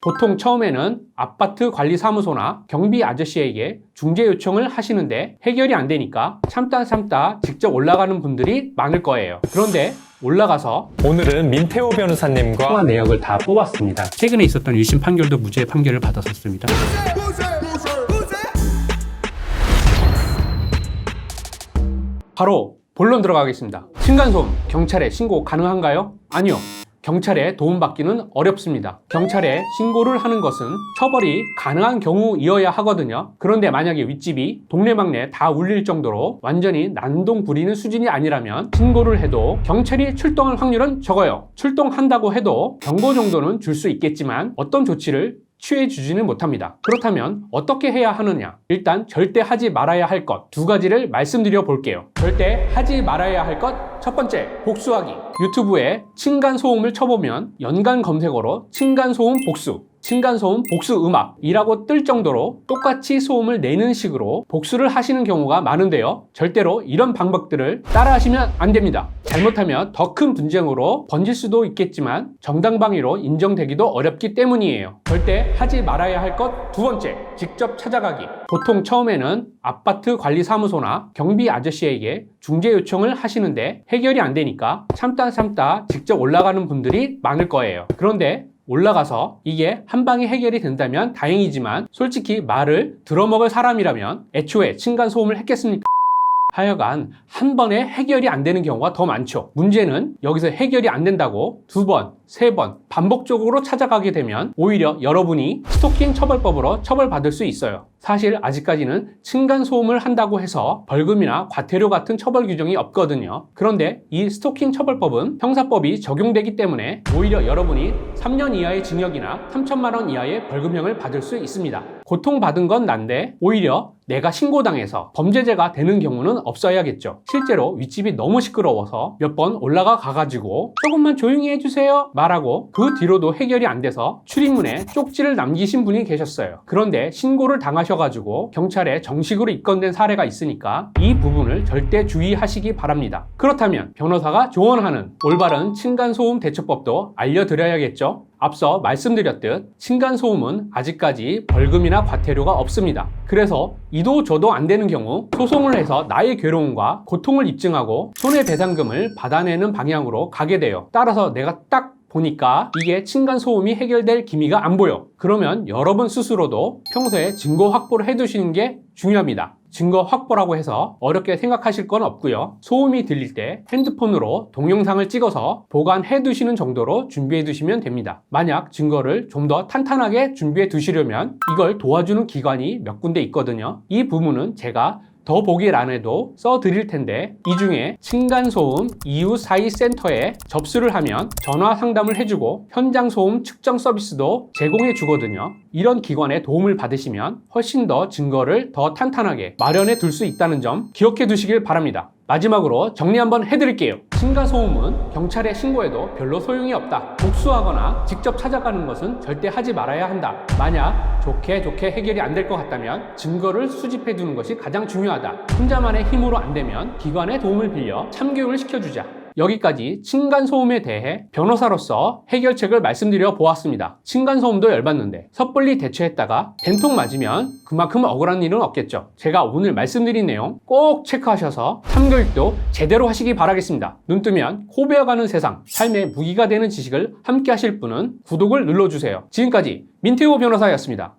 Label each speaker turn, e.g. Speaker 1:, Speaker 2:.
Speaker 1: 보통 처음에는 아파트 관리사무소나 경비 아저씨에게 중재 요청을 하시는데 해결이 안 되니까 참다 직접 올라가는 분들이 많을 거예요. 그런데 올라가서
Speaker 2: 오늘은 민태호 변호사님과
Speaker 1: 통화 내역을 다 뽑았습니다. 최근에 있었던 1심 판결도 무죄 판결을 받았었습니다. 바로 본론 들어가겠습니다. 층간소음, 경찰에 신고 가능한가요? 아니요. 경찰에 도움받기는 어렵습니다. 경찰에 신고를 하는 것은 처벌이 가능한 경우이어야 하거든요. 그런데 만약에 윗집이 동네방네 다 울릴 정도로 완전히 난동 부리는 수준이 아니라면 신고를 해도 경찰이 출동할 확률은 적어요. 출동한다고 해도 경고 정도는 줄 수 있겠지만 어떤 조치를 취해주지는 못합니다. 그렇다면 어떻게 해야 하느냐? 일단 절대 하지 말아야 할 것 두 가지를 말씀드려 볼게요. 절대 하지 말아야 할 것 첫 번째, 복수하기. 유튜브에 층간소음을 쳐보면 연관 검색어로 층간소음 복수, 층간소음 복수 음악이라고 뜰 정도로 똑같이 소음을 내는 식으로 복수를 하시는 경우가 많은데요. 절대로 이런 방법들을 따라하시면 안 됩니다. 잘못하면 더 큰 분쟁으로 번질 수도 있겠지만 정당방위로 인정되기도 어렵기 때문이에요. 절대 하지 말아야 할 것 두 번째, 직접 찾아가기. 보통 처음에는 아파트 관리사무소나 경비 아저씨에게 중재 요청을 하시는데 해결이 안 되니까 참다 직접 올라가는 분들이 많을 거예요. 그런데 올라가서 이게 한 방에 해결이 된다면 다행이지만 솔직히 말을 들어먹을 사람이라면 애초에 층간소음을 했겠습니까? 하여간 한 번에 해결이 안 되는 경우가 더 많죠. 문제는 여기서 해결이 안 된다고 두 번, 세 번 반복적으로 찾아가게 되면 오히려 여러분이 스토킹 처벌법으로 처벌받을 수 있어요. 사실 아직까지는 층간소음을 한다고 해서 벌금이나 과태료 같은 처벌 규정이 없거든요. 그런데 이 스토킹 처벌법은 형사법이 적용되기 때문에 오히려 여러분이 3년 이하의 징역이나 3천만 원 이하의 벌금형을 받을 수 있습니다. 고통받은 건 난데 오히려 내가 신고당해서 범죄자가 되는 경우는 없어야겠죠. 실제로 윗집이 너무 시끄러워서 몇 번 올라가 가가지고 조금만 조용히 해주세요 말하고 그 뒤로도 해결이 안 돼서 출입문에 쪽지를 남기신 분이 계셨어요. 그런데 신고를 당하셔가지고 경찰에 정식으로 입건된 사례가 있으니까 이 부분을 절대 주의하시기 바랍니다. 그렇다면 변호사가 조언하는 올바른 층간소음 대처법도 알려드려야겠죠. 앞서 말씀드렸듯 층간소음은 아직까지 벌금이나 과태료가 없습니다. 그래서 이도 저도 안 되는 경우 소송을 해서 나의 괴로움과 고통을 입증하고 손해배상금을 받아내는 방향으로 가게 돼요. 따라서 내가 딱 보니까 이게 층간소음이 해결될 기미가 안 보여. 그러면 여러분 스스로도 평소에 증거 확보를 해두시는 게 중요합니다. 증거 확보라고 해서 어렵게 생각하실 건 없고요. 소음이 들릴 때 핸드폰으로 동영상을 찍어서 보관해 두시는 정도로 준비해 두시면 됩니다. 만약 증거를 좀 더 탄탄하게 준비해 두시려면 이걸 도와주는 기관이 몇 군데 있거든요. 이 부분은 제가 더보기란에도 써드릴 텐데 이 중에 층간소음 이웃사이센터에 접수를 하면 전화 상담을 해주고 현장소음 측정 서비스도 제공해 주거든요. 이런 기관의 도움을 받으시면 훨씬 더 증거를 더 탄탄하게 마련해 둘 수 있다는 점 기억해 두시길 바랍니다. 마지막으로 정리 한번 해드릴게요. 층간소음은 경찰에 신고해도 별로 소용이 없다. 복수하거나 직접 찾아가는 것은 절대 하지 말아야 한다. 만약 좋게 해결이 안 될 것 같다면 증거를 수집해 두는 것이 가장 중요하다. 혼자만의 힘으로 안 되면 기관의 도움을 빌려 참교육을 시켜주자. 여기까지 층간소음에 대해 변호사로서 해결책을 말씀드려 보았습니다. 층간소음도 열받는데 섣불리 대처했다가 된통 맞으면 그만큼 억울한 일은 없겠죠. 제가 오늘 말씀드린 내용 꼭 체크하셔서 참교육도 제대로 하시기 바라겠습니다. 눈 뜨면 코 베어가는 세상, 삶의 무기가 되는 지식을 함께 하실 분은 구독을 눌러주세요. 지금까지 민태호 변호사였습니다.